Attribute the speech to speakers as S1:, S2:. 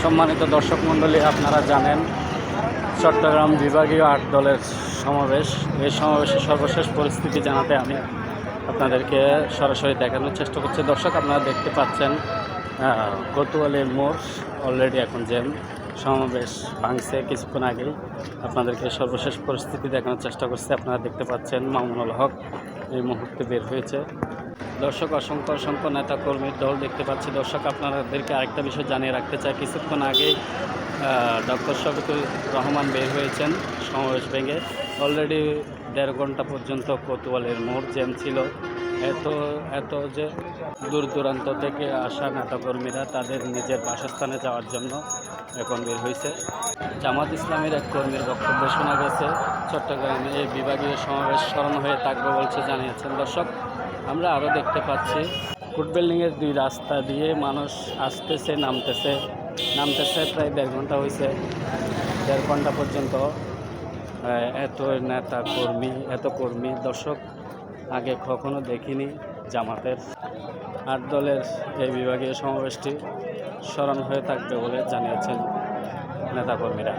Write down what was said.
S1: সম্মানিত দর্শক মণ্ডলী, আপনারা জানেন চট্টগ্রাম বিভাগীয় 8 দলের সমাবেশ। এই সমাবেশের সর্বশেষ পরিস্থিতি জানাতে আমি আপনাদেরকে সরাসরি দেখানোর চেষ্টা করছি। দর্শক, আপনারা দেখতে পাচ্ছেন কোতোয়ালির মোড় অলরেডি এখন জ্যাম। সমাবেশ ভাঙছে কিছুক্ষণ আগেই। আপনাদেরকে সর্বশেষ পরিস্থিতি দেখানোর চেষ্টা করছি। আপনারা দেখতে পাচ্ছেন মামুনুল হক এই মুহূর্তে বের হয়েছে। দর্শক, অসংখ্য অসংখ্য নেতা কর্মীর দল দেখতে পাচ্ছি। দর্শক, আপনাদেরকে আরেকটা বিষয় জানিয়ে রাখতে চাই, কিছুক্ষণ আগেই ডক্টর শফিকুর রহমান বের হয়েছেন সমাবেশ ভেঙে। অলরেডি 1.5 ঘন্টা পর্যন্ত কোতোয়ালির মোড় জ্যাম ছিল। এত যে দূর দূরান্ত থেকে আসা নেতাকর্মীরা তাদের নিজের বাসস্থানে যাওয়ার জন্য এখন বের হয়েছে। জামাত ইসলামের এক কর্মীর বক্তব্য শোনা গেছে, চট্টগ্রামে এই বিভাগীয় সমাবেশ স্মরণ হয়ে থাকবে বলছে জানিয়েছেন। দর্শক, আমরা আরও দেখতে পাচ্ছি ফুট বিল্ডিংয়ের 2 রাস্তা দিয়ে মানুষ আসতেছে নামতেছে প্রায় 1.5 ঘন্টা হয়েছে। 1.5 ঘন্টা পর্যন্ত এত নেতা কর্মী এত কর্মী। দর্শক, আগে কখনো দেখিনি জামাতের 8 দলের এই বিভাগীয় সমাবেশটি স্মরণ হয়ে থাকবে বলে জানিয়েছেন নেতাকর্মীরা।